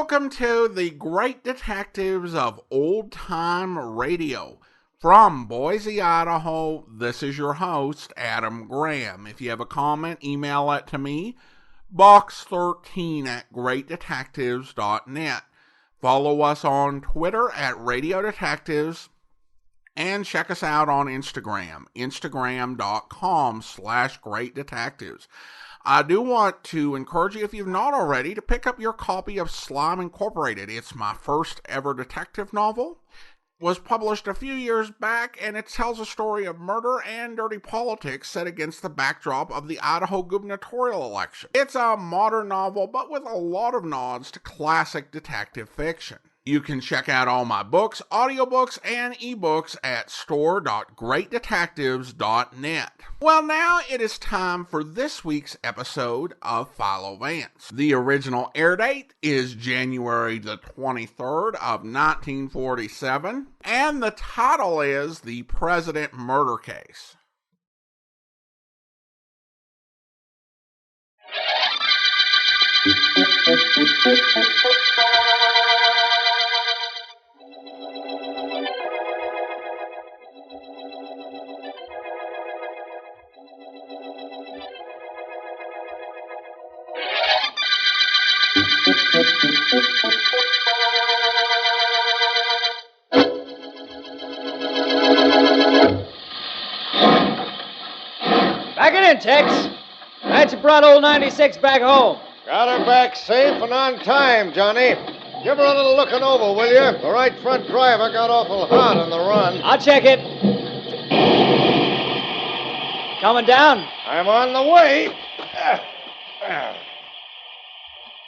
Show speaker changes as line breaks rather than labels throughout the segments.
Welcome to the Great Detectives of Old Time Radio. From Boise, Idaho, this is your host, Adam Graham. If you have a comment, email it to me, box13@greatdetectives.net. Follow us on Twitter at Radio Detectives, and check us out on Instagram, instagram.com/greatdetectives. I do want to encourage you, if you've not already, to pick up your copy of Slime Incorporated. It's my first ever detective novel. It was published a few years back, and it tells a story of murder and dirty politics set against the backdrop of the Idaho gubernatorial election. It's a modern novel, but with a lot of nods to classic detective fiction. You can check out all my books, audiobooks, and ebooks at store.greatdetectives.net. Well, now it is time for this week's episode of Philo Vance. The original air date is January the 23rd of 1947, and the title is The President Murder Case.
Back it in, Tex. That's brought old 96 back home.
Got her back safe and on time, Johnny. Give her a little looking over, will you? The right front driver got awful hot on the run.
I'll check it. Coming down?
I'm on the way.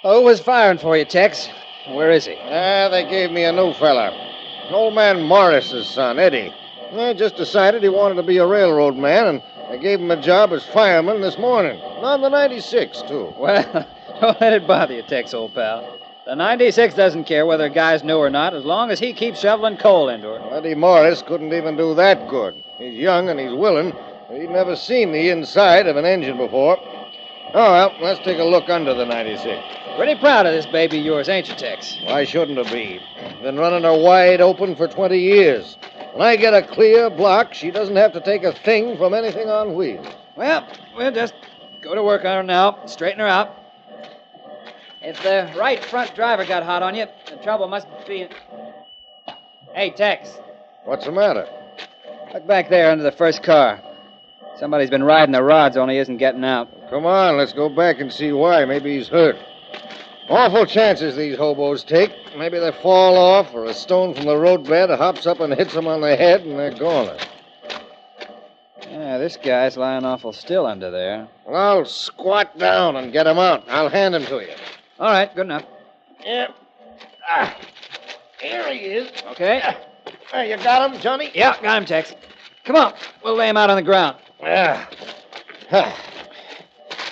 Who was firing for you, Tex? Where is he?
They gave me a new fella. An old man Morris's son, Eddie. I just decided he wanted to be a railroad man, and I gave him a job as fireman this morning. On the 96, too.
Well, don't let it bother you, Tex, old pal. The 96 doesn't care whether a guy's new or not, as long as he keeps shoveling coal into her.
Eddie Morris couldn't even do that good. He's young and he's willing, but he'd never seen the inside of an engine before. Oh, well, let's take a look under the 96.
Pretty proud of this baby of yours, ain't you, Tex?
Why shouldn't it be? Been running her wide open for 20 years. When I get a clear block, she doesn't have to take a thing from anything on wheels.
Well, we'll just go to work on her now, straighten her out. If the right front driver got hot on you, the trouble must be... Hey, Tex.
What's the matter?
Look back there under the first car. Somebody's been riding the rods, only isn't getting out.
Come on, let's go back and see why. Maybe he's hurt. Awful chances these hobos take. Maybe they fall off, or a stone from the roadbed hops up and hits them on the head, and they're gone.
Yeah, this guy's lying awful still under there.
Well, I'll squat down and get him out. I'll hand him to you.
All right, good enough.
Yeah. Here he is.
Okay.
You got him, Johnny?
Yeah, got him, Tex. Come on, we'll lay him out on the ground.
Yeah.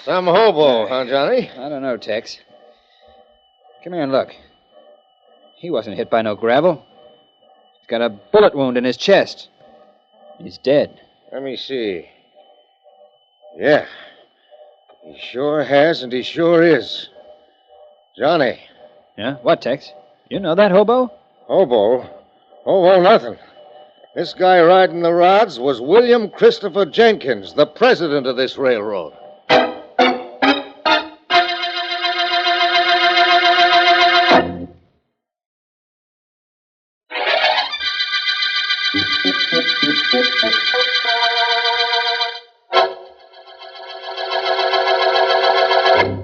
Some hobo, huh, Johnny?
I don't know, Tex. Come here and look. He wasn't hit by no gravel. He's got a bullet wound in his chest. He's dead.
Let me see. Yeah. He sure has, and he sure is. Johnny.
Yeah? What, Tex? You know that hobo?
Hobo? Hobo nothing. This guy riding the rods was William Christopher Jenkins, the president of this railroad.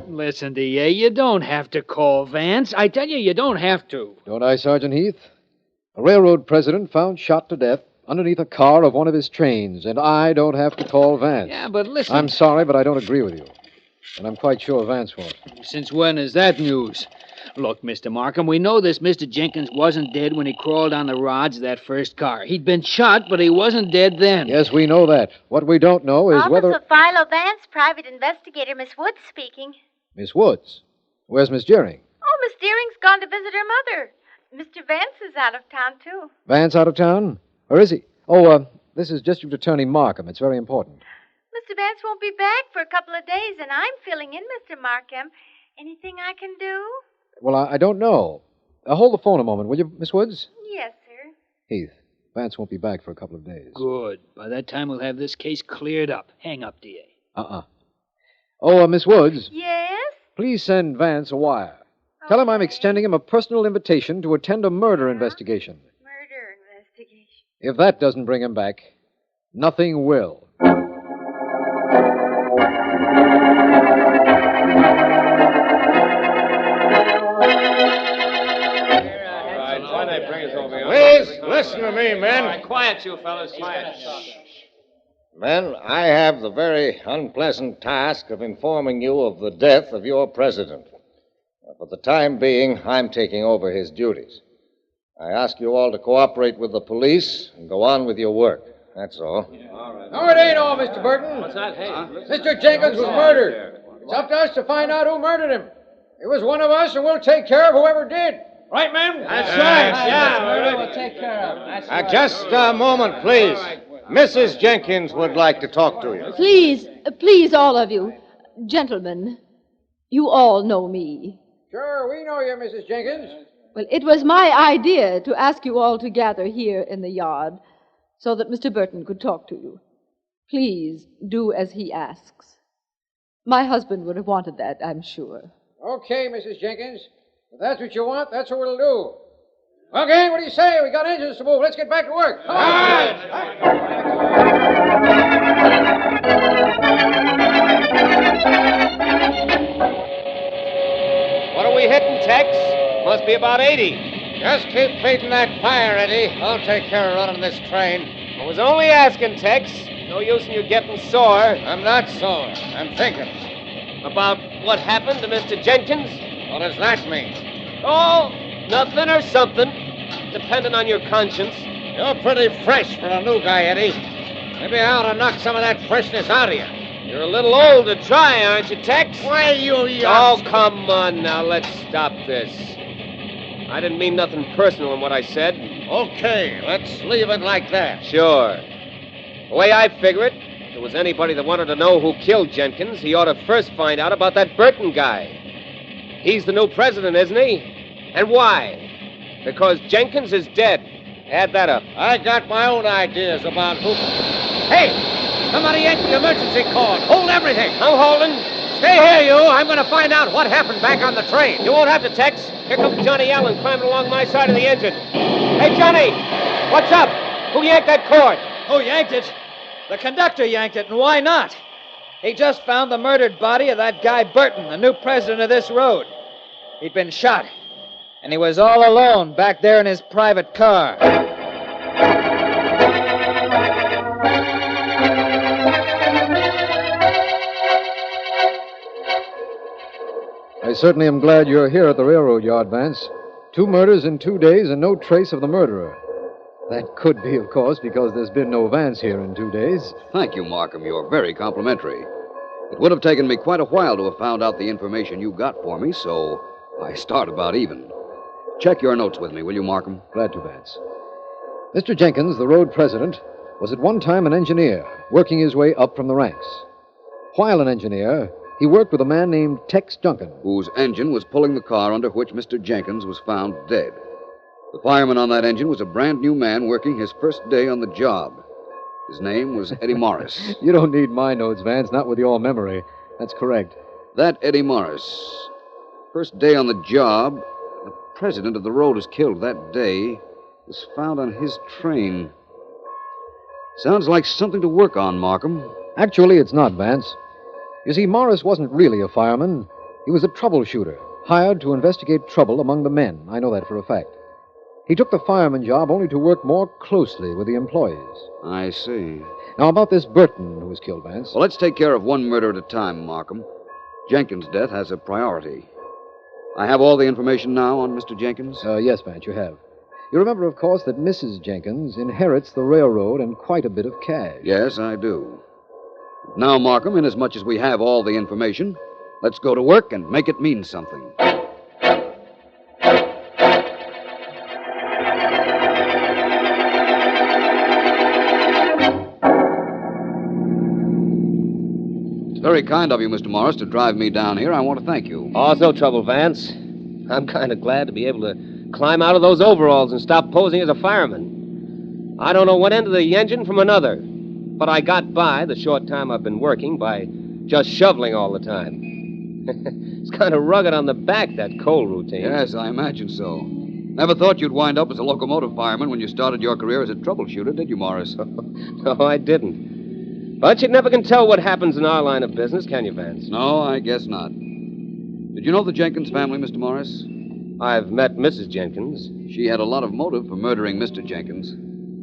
Listen to you. You don't have to call Vance. I tell you, you don't have to.
Don't I, Sergeant Heath? A railroad president found shot to death underneath a car of one of his trains, and I don't have to call Vance.
Yeah, but listen...
I'm sorry, but I don't agree with you. And I'm quite sure Vance won't.
Since when is that news? Look, Mr. Markham, we know this Mr. Jenkins wasn't dead when he crawled on the rods of that first car. He'd been shot, but he wasn't dead then.
Yes, we know that. What we don't know is whether...
Officer Philo Vance, private investigator, Miss Woods speaking.
Miss Woods? Where's Miss Deering?
Oh, Miss Deering's gone to visit her mother. Mr. Vance is out of town, too.
Vance out of town? Or is he? Oh, this is District Attorney Markham. It's very important.
Mr. Vance won't be back for a couple of days, and I'm filling in, Mr. Markham. Anything I can do?
Well, I don't know. Hold the phone a moment, will you, Miss Woods?
Yes, sir.
Heath, Vance won't be back for a couple of days.
Good. By that time, we'll have this case cleared up. Hang up, D.A.
Oh, Miss Woods,
Yes?
please send Vance a wire. Tell him I'm
Okay.
extending him a personal invitation to attend a murder investigation.
Murder investigation.
If that doesn't bring him back, nothing will.
Please, listen to me, men.
Quiet, you fellas, quiet.
Men, I have the very unpleasant task of informing you of the death of your president. For the time being, I'm taking over his duties. I ask you all to cooperate with the police and go on with your work. That's all.
No, it ain't all, Mr. Burton.
What's that? Hey,
Mr. Jenkins was murdered. It's up to us to find out who murdered him. It was one of us, and we'll take care of whoever did. Right, ma'am?
That's right. Yeah, we'll take care of him. That's right.
Just a moment, please. Mrs. Jenkins would like to talk to you.
Please, all of you. Gentlemen, you all know me.
Sure, we know you, Mrs. Jenkins.
Well, it was my idea to ask you all to gather here in the yard so that Mr. Burton could talk to you. Please do as he asks. My husband would have wanted that, I'm sure.
Okay, Mrs. Jenkins. If that's what you want, that's what we'll do. Okay, what do you say? We got engines to move. Let's get back to work. Come on.
What are we hitting, Tex? Must be about 80.
Just keep feeding that fire, Eddie. I'll take care of running this train.
I was only asking, Tex. No use in you getting sore.
I'm not sore. I'm thinking.
About what happened to Mr. Jenkins?
What does that mean?
Oh, nothing or something. Depending on your conscience.
You're pretty fresh for a new guy, Eddie. Maybe I ought to knock some of that freshness out of you.
You're a little old to try, aren't you, Tex?
Why, you
Oh,
youngster.
come on now. Let's stop this. I didn't mean nothing personal in what I said.
Okay, let's leave it like that.
Sure. The way I figure it, if there was anybody that wanted to know who killed Jenkins, he ought to first find out about that Burton guy. He's the new president, isn't he? And why? Because Jenkins is dead. Add that up.
I got my own ideas about who...
Hey! Somebody yanked the emergency cord. Hold everything.
I'm holding.
Stay here, you. I'm going to find out what happened back on the train.
You won't have to, Tex. Here comes Johnny Allen climbing along my side of the engine. Hey, Johnny! What's up? Who yanked that cord?
Who yanked it? The conductor yanked it, and why not? He just found the murdered body of that guy Burton, the new president of this road. He'd been shot, and he was all alone back there in his private car.
I certainly am glad you're here at the railroad yard, Vance. 2 murders in 2 days and no trace of the murderer. That could be, of course, because there's been no Vance here in 2 days.
Thank you, Markham. You're very complimentary. It would have taken me quite a while to have found out the information you got for me, so I start about even. Check your notes with me, will you, Markham?
Glad to, Vance. Mr. Jenkins, the road president, was at one time an engineer, working his way up from the ranks. While an engineer, he worked with a man named Tex Duncan.
Whose engine was pulling the car under which Mr. Jenkins was found dead. The fireman on that engine was a brand new man working his first day on the job. His name was Eddie Morris.
You don't need my notes, Vance, not with your memory. That's correct.
That Eddie Morris. First day on the job, the president of the road was killed that day, was found on his train. Sounds like something to work on, Markham.
Actually, it's not, Vance. You see, Morris wasn't really a fireman. He was a troubleshooter, hired to investigate trouble among the men. I know that for a fact. He took the fireman job only to work more closely with the employees.
I see.
Now, about this Burton who was killed, Vance.
Well, let's take care of one murder at a time, Markham. Jenkins' death has a priority. I have all the information now on Mr. Jenkins?
Yes, Vance, you have. You remember, of course, that Mrs. Jenkins inherits the railroad and quite a bit of cash.
Yes, I do. Now, Markham, inasmuch as we have all the information, let's go to work and make it mean something. It's very kind of you, Mr. Morris, to drive me down here. I want to thank you.
Oh, it's no trouble, Vance. I'm kind of glad to be able to climb out of those overalls and stop posing as a fireman. I don't know one end of the engine from another, but I got by the short time I've been working by just shoveling all the time. It's kind of rugged on the back, that coal routine.
Yes, I imagine so. Never thought you'd wind up as a locomotive fireman when you started your career as a troubleshooter, did you, Morris?
No, I didn't. But you never can tell what happens in our line of business, can you, Vance?
No, I guess not. Did you know the Jenkins family, Mr. Morris?
I've met Mrs. Jenkins.
She had a lot of motive for murdering Mr. Jenkins.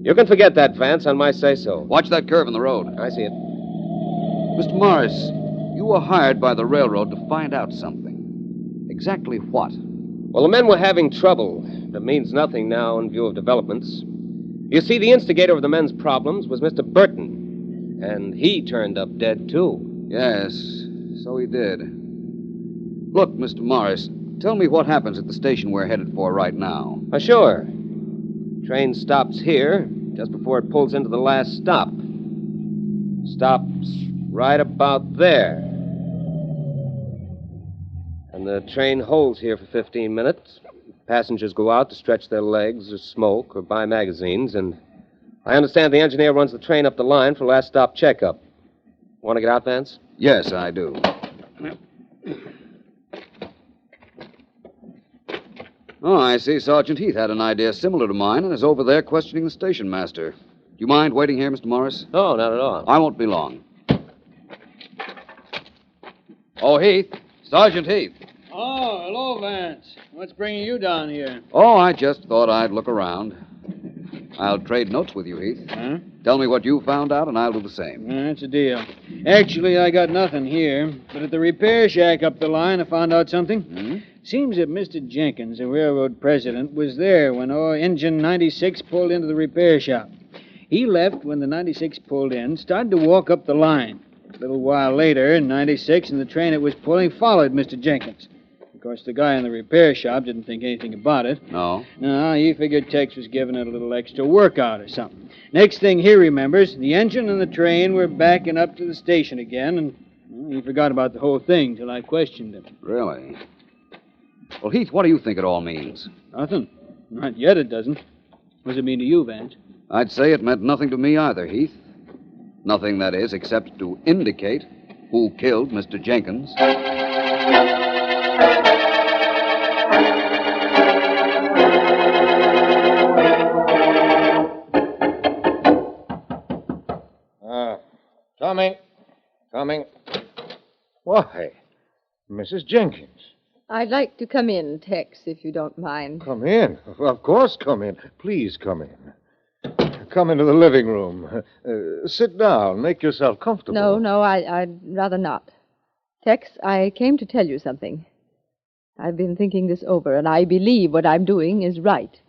You can forget that, Vance, on my say-so.
Watch that curve in the road.
I see it.
Mr. Morris, you were hired by the railroad to find out something. Exactly what?
Well, the men were having trouble. That means nothing now in view of developments. You see, the instigator of the men's problems was Mr. Burton. And he turned up dead, too.
Yes, so he did. Look, Mr. Morris, tell me what happens at the station we're headed for right now.
Sure. Train stops here just before it pulls into the last stop. Stops right about there. And the train holds here for 15 minutes. Passengers go out to stretch their legs or smoke or buy magazines, and I understand the engineer runs the train up the line for last stop checkup. Want to get out, Vance?
Yes, I do. Oh, I see Sergeant Heath had an idea similar to mine and is over there questioning the station master. Do you mind waiting here, Mr. Morris?
No, not at all.
I won't be long. Oh, Heath. Sergeant Heath.
Oh, hello, Vance. What's bringing you down here?
Oh, I just thought I'd look around. I'll trade notes with you, Heath.
Huh?
Tell me what you found out, and I'll do the same.
That's a deal. Actually, I got nothing here. But at the repair shack up the line, I found out something.
Hmm?
Seems that Mr. Jenkins, the railroad president, was there when engine 96 pulled into the repair shop. He left when the 96 pulled in, started to walk up the line. A little while later, 96 and the train it was pulling followed Mr. Jenkins. Of course, the guy in the repair shop didn't think anything about it.
No?
No, he figured Tex was giving it a little extra workout or something. Next thing he remembers, the engine and the train were backing up to the station again, and he forgot about the whole thing till I questioned him.
Really? Well, Heath, what do you think it all means?
Nothing. Not yet it doesn't. What does it mean to you, Vance?
I'd say it meant nothing to me either, Heath. Nothing, that is, except to indicate who killed Mr. Jenkins.
Coming. Why, Mrs. Jenkins.
I'd like to come in, Tex, if you don't mind.
Come in. Of course, come in. Please come in. Come into the living room. Sit down. Make yourself comfortable.
No, I'd rather not. Tex, I came to tell you something. I've been thinking this over, and I believe what I'm doing is right.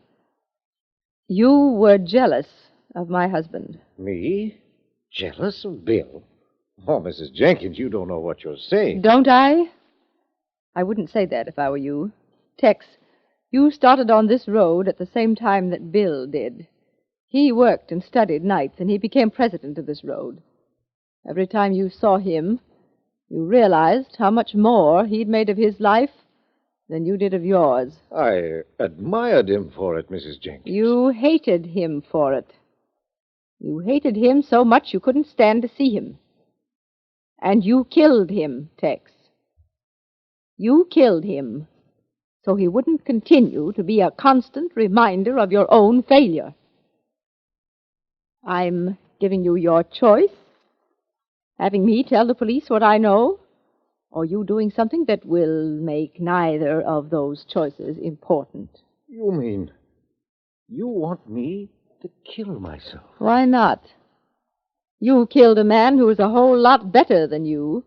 You were jealous of my husband.
Me? Jealous of Bill? Oh, Mrs. Jenkins, you don't know what you're saying.
Don't I? I wouldn't say that if I were you. Tex, you started on this road at the same time that Bill did. He worked and studied nights, and he became president of this road. Every time you saw him, you realized how much more he'd made of his life than you did of yours.
I admired him for it, Mrs. Jenkins.
You hated him for it. You hated him so much you couldn't stand to see him. And you killed him, Tex. You killed him so he wouldn't continue to be a constant reminder of your own failure. I'm giving you your choice. Having me tell the police what I know, or you doing something that will make neither of those choices important.
You mean you want me to kill myself?
Why not? You killed a man who was a whole lot better than you.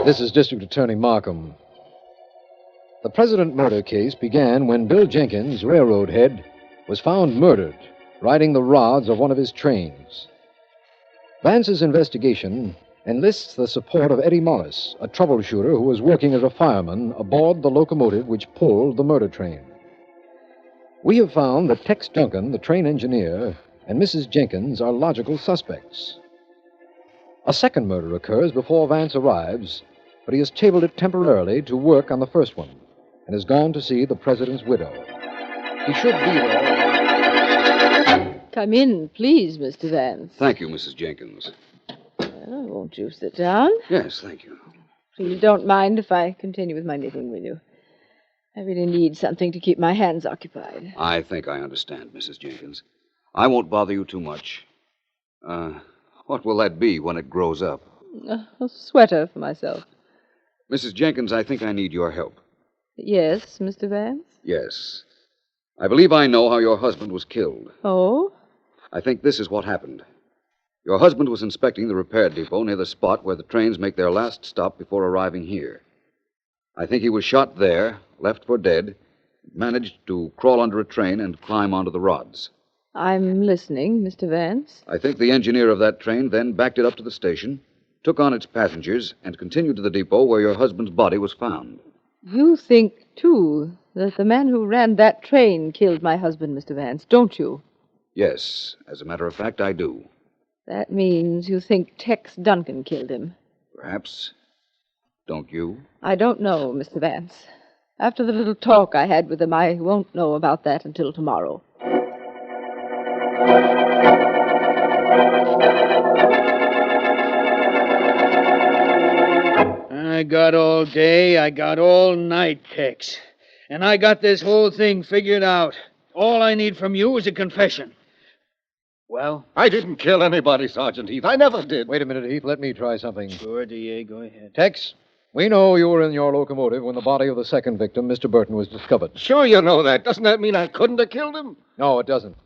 This is District Attorney Markham. The President murder case began when Bill Jenkins, railroad head, was found murdered, riding the rods of one of his trains. Vance's investigation enlists the support of Eddie Morris, a troubleshooter who was working as a fireman aboard the locomotive which pulled the murder train. We have found that Tex Duncan, the train engineer, and Mrs. Jenkins are logical suspects. A second murder occurs before Vance arrives, but he has tabled it temporarily to work on the first one and has gone to see the president's widow. He should be there.
Come in, please, Mr. Vance.
Thank you, Mrs. Jenkins.
Well, won't you sit down?
Yes, thank you.
Please don't mind if I continue with my knitting, will you? I really need something to keep my hands occupied.
I think I understand, Mrs. Jenkins. I won't bother you too much. What will that be when it grows up?
A sweater for myself.
Mrs. Jenkins, I think I need your help.
Yes, Mr. Vance?
Yes. I believe I know how your husband was killed.
Oh?
I think this is what happened. Your husband was inspecting the repair depot near the spot where the trains make their last stop before arriving here. I think he was shot there, left for dead, managed to crawl under a train and climb onto the rods.
I'm listening, Mr. Vance.
I think the engineer of that train then backed it up to the station, took on its passengers, and continued to the depot where your husband's body was found.
You think, too, that the man who ran that train killed my husband, Mr. Vance, don't you?
Yes, as a matter of fact, I do.
That means you think Tex Duncan killed him.
Perhaps. Don't you?
I don't know, Mr. Vance. After the little talk I had with him, I won't know about that until tomorrow.
I got all day, I got all night, Tex. And I got this whole thing figured out. All I need from you is a confession. Well?
I didn't kill anybody, Sergeant Heath. I never did.
Wait a minute, Heath. Let me try something.
Sure, D.A., go ahead.
Tex, we know you were in your locomotive when the body of the second victim, Mr. Burton, was discovered.
Sure you know that. Doesn't that mean I couldn't have killed him?
No, it doesn't.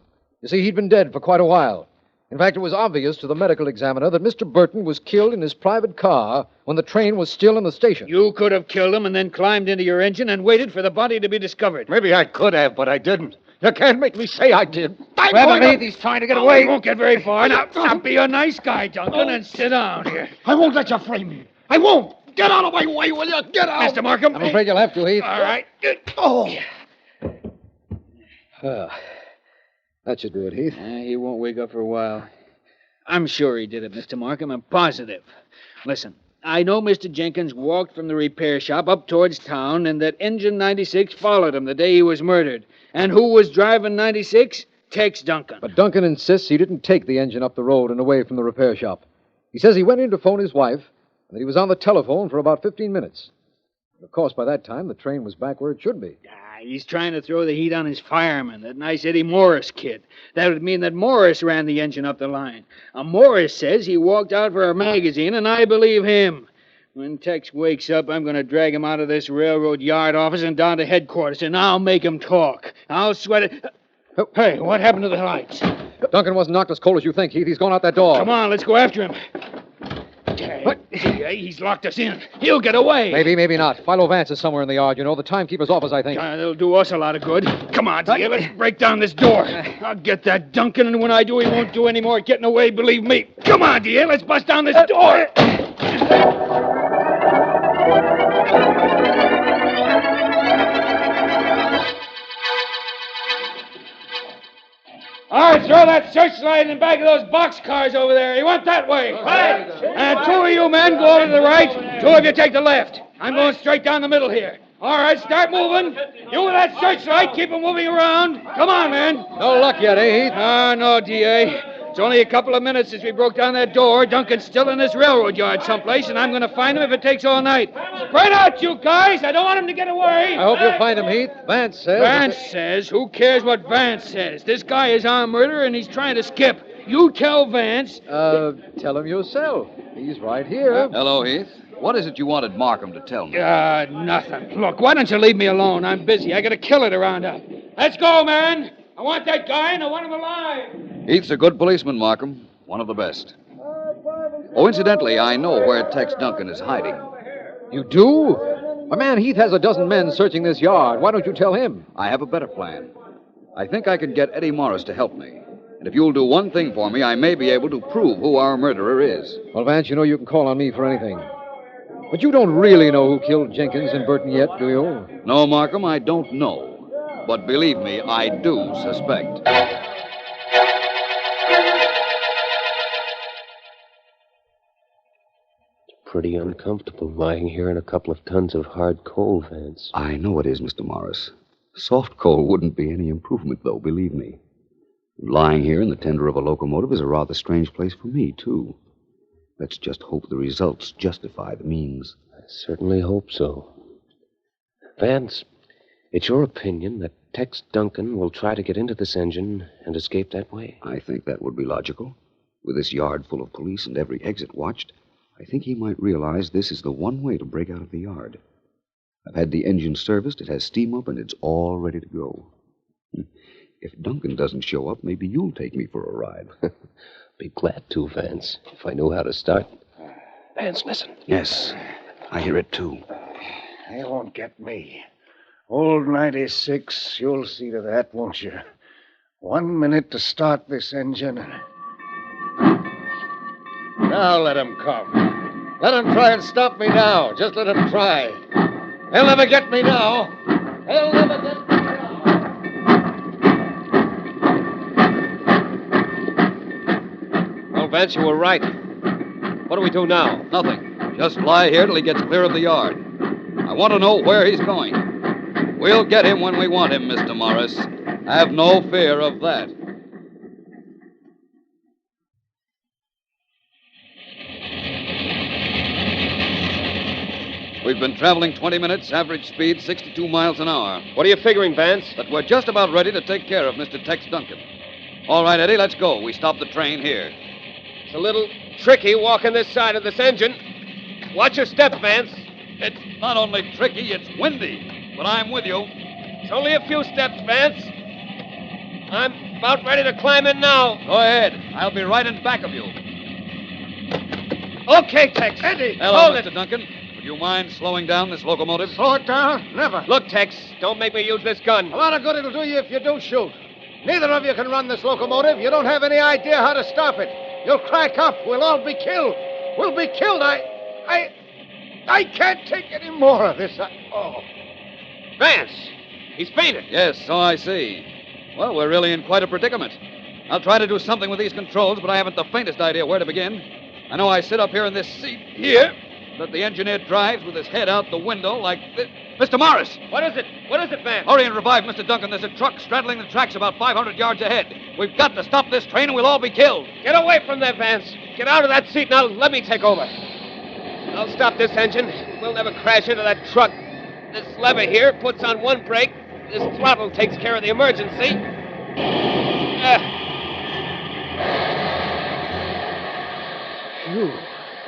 You see, he'd been dead for quite a while. In fact, it was obvious to the medical examiner that Mr. Burton was killed in his private car when the train was still in the station.
You could have killed him and then climbed into your engine and waited for the body to be discovered.
Maybe I could have, but I didn't. You can't make me say I did.
Grab him, Heath. He's trying to get away. He won't get very far. Now, be a nice guy, Duncan, and sit down here.
I won't let you frame me. I won't. Get out of my way, will you? Get out.
Mr. Markham.
I'm afraid you'll have to, Heath.
All right.
Oh.
That should do it, Heath.
He won't wake up for a while. I'm sure he did it, Mr. Markham. I'm positive. Listen, I know Mr. Jenkins walked from the repair shop up towards town and that Engine 96 followed him the day he was murdered. And who was driving 96? Tex Duncan.
But Duncan insists he didn't take the engine up the road and away from the repair shop. He says he went in to phone his wife and that he was on the telephone for about 15 minutes. Of course, by that time, the train was back where it should be.
He's trying to throw the heat on his fireman, that nice Eddie Morris kid. That would mean that Morris ran the engine up the line. Morris says he walked out for a magazine, and I believe him. When Tex wakes up, I'm going to drag him out of this railroad yard office and down to headquarters, and I'll make him talk. I'll sweat it. Hey, what happened to the lights?
Duncan wasn't knocked as cold as you think, Heath. He's gone out that door.
Come on, let's go after him. What? He's locked us in. He'll get away.
Maybe, maybe not. Philo Vance is somewhere in the yard, you know. The timekeeper's office, I think.
That'll do us a lot of good. Come on, dear. Let's break down this door. I'll get that Duncan, and when I do, he won't do any more getting away, believe me. Come on, dear. Let's bust down this door. All right, throw that searchlight in the back of those boxcars over there. You want that way. Right. And two of you men go over to the right. Two of you take the left. I'm going straight down the middle here. All right, start moving. You with that searchlight, keep them moving around. Come on, man.
No luck yet, eh, Heath?
No, D.A. It's only a couple of minutes since we broke down that door. Duncan's still in this railroad yard someplace, and I'm going to find him if it takes all night. Spread out, you guys. I don't want him to get away.
I hope you'll find him, Heath. Vance says...
Vance says? Who cares what Vance says? This guy is armed murder, and he's trying to skip. You tell Vance...
Tell him yourself. He's right here.
Hello, Heath. What is it you wanted Markham to tell me?
Nothing. Look, why don't you leave me alone? I'm busy. I got a killer to round up. Let's go, man. I want that guy, and I want him alive.
Heath's a good policeman, Markham. One of the best. Oh, incidentally, I know where Tex Duncan is hiding.
You do? My man Heath has a dozen men searching this yard. Why don't you tell him?
I have a better plan. I think I can get Eddie Morris to help me. And if you'll do one thing for me, I may be able to prove who our murderer is.
Well, Vance, you know you can call on me for anything. But you don't really know who killed Jenkins and Burton yet, do you?
No, Markham, I don't know. But believe me, I do suspect.
Pretty uncomfortable lying here in a couple of tons of hard coal, Vance.
I know it is, Mr. Morris. Soft coal wouldn't be any improvement, though, believe me. Lying here in the tender of a locomotive is a rather strange place for me, too. Let's just hope the results justify the means.
I certainly hope so. Vance, it's your opinion that Tex Duncan will try to get into this engine and escape that way?
I think that would be logical. With this yard full of police and every exit watched, I think he might realize this is the one way to break out of the yard. I've had the engine serviced, it has steam up, and it's all ready to go. If Duncan doesn't show up, maybe you'll take me for a ride.
Be glad to, Vance, if I knew how to start. Vance, listen.
Yes, I hear it, too.
They won't get me. Old 96, you'll see to that, won't you? 1 minute to start this engine. Now let him come. Let him try and stop me now. Just let him try. They'll never get me now. They'll never get me now.
Well, Vance, you were right. What do we do now?
Nothing. Just lie here till he gets clear of the yard. I want to know where he's going. We'll get him when we want him, Mr. Morris. Have no fear of that. We've been traveling 20 minutes, average speed 62 miles an hour.
What are you figuring, Vance?
That we're just about ready to take care of Mr. Tex Duncan. All right, Eddie, let's go. We stop the train here.
It's a little tricky walking this side of this engine. Watch your step, Vance.
It's not only tricky, it's windy. But I'm with you.
It's only a few steps, Vance. I'm about ready to climb in now.
Go ahead. I'll be right in back of you.
Okay, Tex.
Eddie,
Hello,
hold
Mr.
it.
Duncan. Would you mind slowing down this locomotive?
Slow it down? Never.
Look, Tex, don't make me use this gun.
A lot of good it'll do you if you don't shoot. Neither of you can run this locomotive. You don't have any idea how to stop it. You'll crack up. We'll all be killed. We'll be killed. I can't take any more of this.
Vance, he's fainted.
Yes, so I see. Well, we're really in quite a predicament. I'll try to do something with these controls, but I haven't the faintest idea where to begin. I know I sit up here in this seat here that the engineer drives with his head out the window like this. Mr. Morris!
What is it? What is it, Vance?
Hurry and revive Mr. Duncan. There's a truck straddling the tracks about 500 yards ahead. We've got to stop this train and we'll all be killed.
Get away from there, Vance. Get out of that seat now. Let me take over. I'll stop this engine. We'll never crash into that truck. This lever here puts on one brake. This throttle takes care of the emergency.
Phew.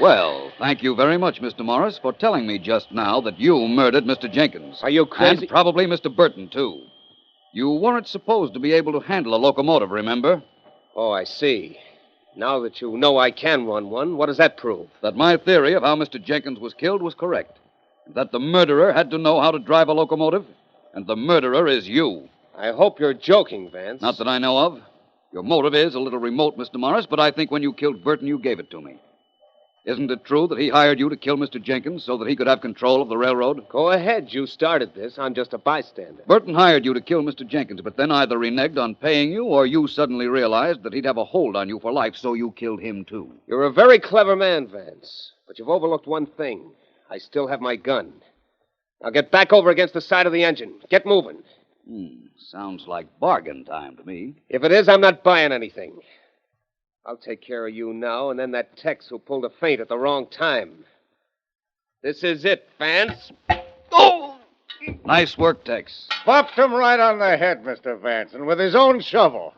Well, thank you very much, Mr. Morris, for telling me just now that you murdered Mr. Jenkins.
Are you crazy?
And probably Mr. Burton, too. You weren't supposed to be able to handle a locomotive, remember?
Oh, I see. Now that you know I can run one, what does that prove?
That my theory of how Mr. Jenkins was killed was correct. That the murderer had to know how to drive a locomotive, and the murderer is you.
I hope you're joking, Vance.
Not that I know of. Your motive is a little remote, Mr. Morris, but I think when you killed Burton, you gave it to me. Isn't it true that he hired you to kill Mr. Jenkins so that he could have control of the railroad?
Go ahead. You started this. I'm just a bystander.
Burton hired you to kill Mr. Jenkins, but then either reneged on paying you or you suddenly realized that he'd have a hold on you for life, so you killed him, too.
You're a very clever man, Vance. But you've overlooked one thing. I still have my gun. Now get back over against the side of the engine. Get moving.
Sounds like bargain time to me.
If it is, I'm not buying anything. I'll take care of you now, and then that Tex who pulled a feint at the wrong time. This is it, Vance. Oh!
Nice work, Tex.
Popped him right on the head, Mr. Vance, and with his own shovel.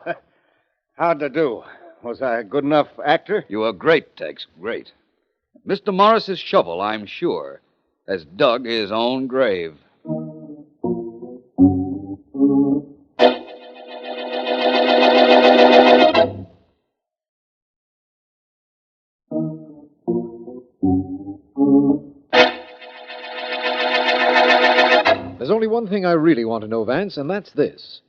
How'd I do? Was I a good enough actor?
You were great, Tex, great. Mr. Morris's shovel, I'm sure, has dug his own grave.
There's only one thing I really want to know, Vance, and that's this.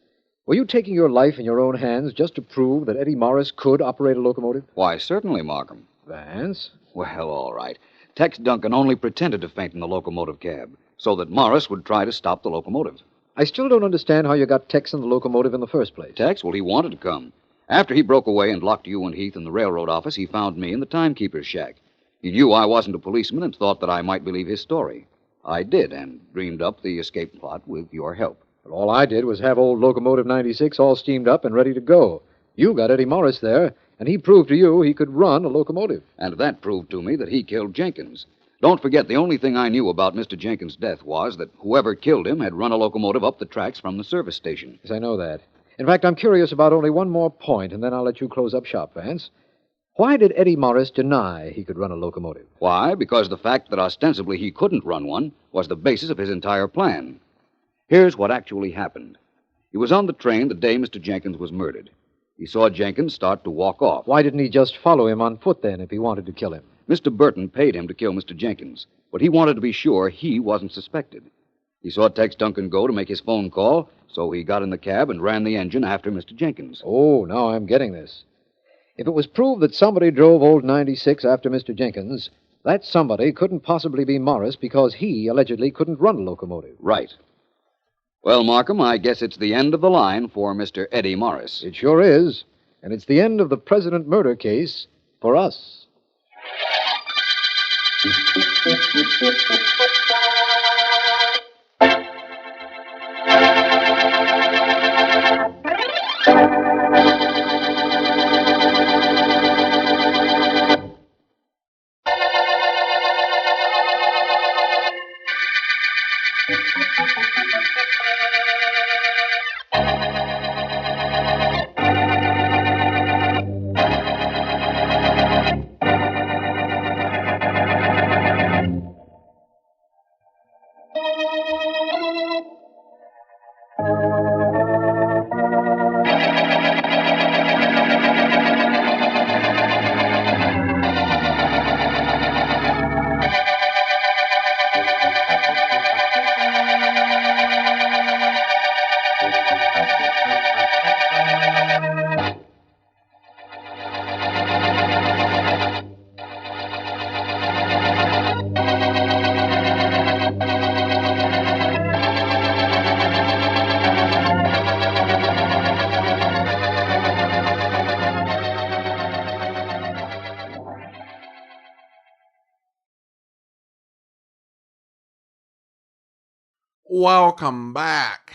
Were you taking your life in your own hands just to prove that Eddie Morris could operate a locomotive?
Why, certainly, Markham.
Vance?
Well, all right. Tex Duncan only pretended to faint in the locomotive cab so that Morris would try to stop the locomotive.
I still don't understand how you got Tex in the locomotive in the first place.
Tex? Well, he wanted to come. After he broke away and locked you and Heath in the railroad office, he found me in the timekeeper's shack. He knew I wasn't a policeman and thought that I might believe his story. I did, and dreamed up the escape plot with your help.
But all I did was have old Locomotive 96 all steamed up and ready to go. You got Eddie Morris there, and he proved to you he could run a locomotive.
And that proved to me that he killed Jenkins. Don't forget, the only thing I knew about Mr. Jenkins' death was that whoever killed him had run a locomotive up the tracks from the service station.
Yes, I know that. In fact, I'm curious about only one more point, and then I'll let you close up shop, Vance. Why did Eddie Morris deny he could run a locomotive?
Why? Because the fact that ostensibly he couldn't run one was the basis of his entire plan. Here's what actually happened. He was on the train the day Mr. Jenkins was murdered. He saw Jenkins start to walk off.
Why didn't he just follow him on foot, then, if he wanted to kill him?
Mr. Burton paid him to kill Mr. Jenkins, but he wanted to be sure he wasn't suspected. He saw Tex Duncan go to make his phone call, so he got in the cab and ran the engine after Mr. Jenkins.
Oh, now I'm getting this. If it was proved that somebody drove old 96 after Mr. Jenkins, that somebody couldn't possibly be Morris because he allegedly couldn't run a locomotive.
Right. Well, Markham, I guess it's the end of the line for Mr. Eddie Morris.
It sure is. And it's the end of the President murder case for us.
Welcome back.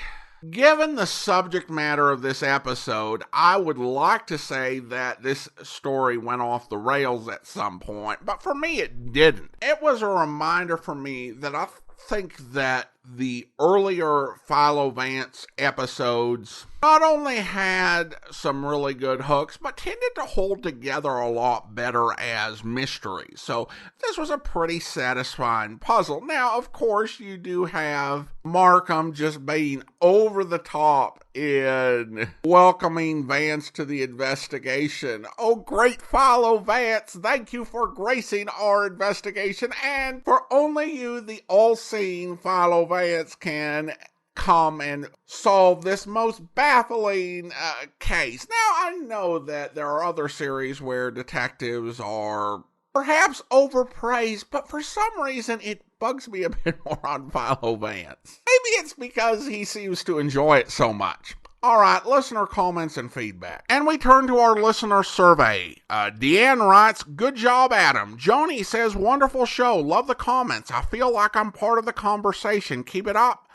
Given the subject matter of this episode, I would like to say that this story went off the rails at some point, but for me it didn't. It was a reminder for me that I think that the earlier Philo Vance episodes not only had some really good hooks, but tended to hold together a lot better as mysteries. So this was a pretty satisfying puzzle. Now, of course, you do have Markham just being over the top in welcoming Vance to the investigation. Oh, great Philo Vance, thank you for gracing our investigation, and for only you, the all-seeing Philo Vance, can come and solve this most baffling case. Now, I know that there are other series where detectives are perhaps overpraised, but for some reason it bugs me a bit more on Philo Vance. Maybe it's because he seems to enjoy it so much. Alright, listener comments and feedback. And we turn to our listener survey. Deanne writes, "Good job, Adam." Joni says, "Wonderful show. Love the comments. I feel like I'm part of the conversation. Keep it up."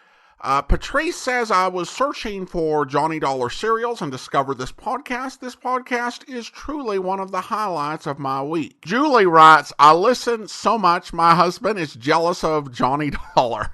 Petrie says, "I was searching for Johnny Dollar cereals and discovered this podcast. This podcast is truly one of the highlights of my week." Julie writes, "I listen so much my husband is jealous of Johnny Dollar."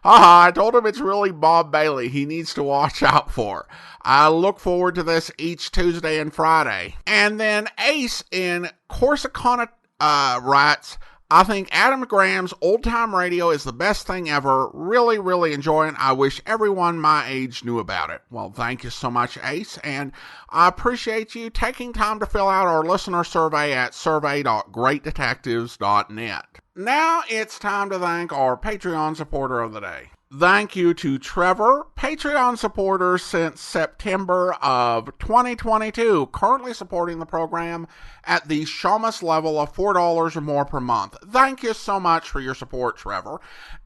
Haha, I told him it's really Bob Bailey he needs to watch out for. I look forward to this each Tuesday and Friday. And then Ace in Corsicana writes, "I think Adam Graham's old-time radio is the best thing ever. Really, really enjoying it. I wish everyone my age knew about it." Well, thank you so much, Ace, and I appreciate you taking time to fill out our listener survey at survey.greatdetectives.net. Now it's time to thank our Patreon supporter of the day. Thank you to Trevor, Patreon supporter since September of 2022, currently supporting the program at the Shamus level of $4 or more per month. Thank you so much for your support, Trevor.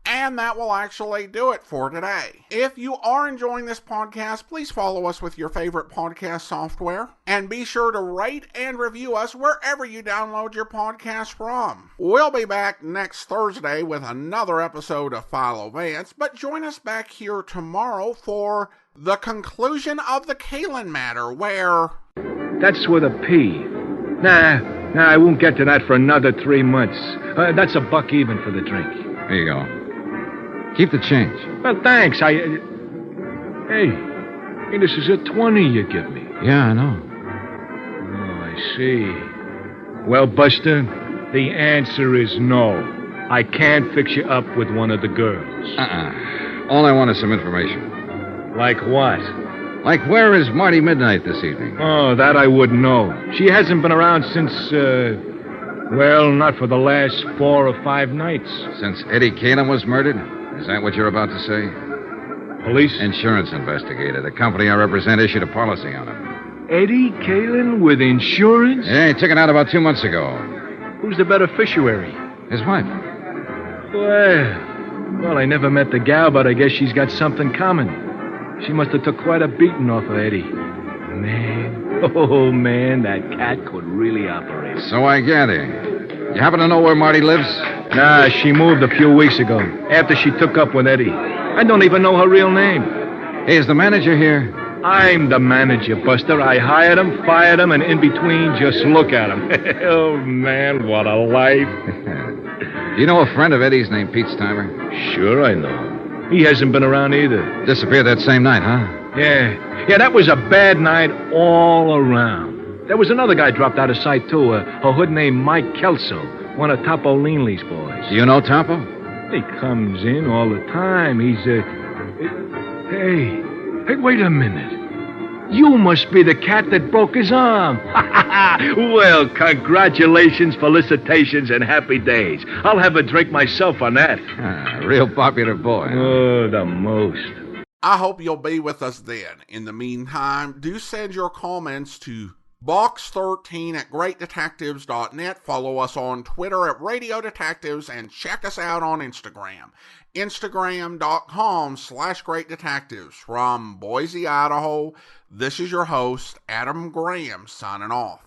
And that will actually do it for today. If you are enjoying this podcast, please follow us with your favorite podcast software. And be sure to rate and review us wherever you download your podcast from. We'll be back next Thursday with another episode of Philo Vance, but join us back here tomorrow for the conclusion of the Kalin matter, where...
That's with a P. Nah, I won't get to that for another 3 months. That's $1 even for the drink.
Here you go. Keep the change.
Well, thanks. Hey, this is a 20 you give me.
Yeah, I know.
Oh, I see. Well, Buster, the answer is no. I can't fix you up with one of the girls.
All I want is some information.
Like what?
Like, where is Marty Midnight this evening?
Oh, that I wouldn't know. She hasn't been around since, well, not for the last 4 or 5 nights.
Since Eddie Kalin was murdered? Is that what you're about to say?
Police?
Insurance investigator. The company I represent issued a policy on him.
Eddie Kalin with insurance?
Yeah, he took it out about 2 months ago.
Who's the beneficiary?
His wife.
Well, I never met the gal, but I guess she's got something coming. She must have took quite a beating off of Eddie. Man, that cat could really operate.
So I gather. You happen to know where Marty lives?
Nah, she moved a few weeks ago, after she took up with Eddie. I don't even know her real name.
Hey, is the manager here?
I'm the manager, Buster. I hired him, fired him, and in between, just look at him. Oh, man, what a life.
Do you know a friend of Eddie's named Pete Stiver?
Sure I know. He hasn't been around either.
Disappeared that same night, huh?
Yeah, that was a bad night all around. There was another guy dropped out of sight, too, a hood named Mike Kelso, one of Topo Leanley's boys.
Do you know Topo?
He comes in all the time. He's, Hey, wait a minute. You must be the cat that broke his arm. Well, congratulations, felicitations, and happy days. I'll have a drink myself on that.
Real popular boy.
Oh, the most.
I hope you'll be with us then. In the meantime, do send your comments to box13@greatdetectives.net. Follow us on Twitter at Radio Detectives and check us out on Instagram. Instagram.com/greatdetectives. From Boise, Idaho, this is your host, Adam Graham, signing off.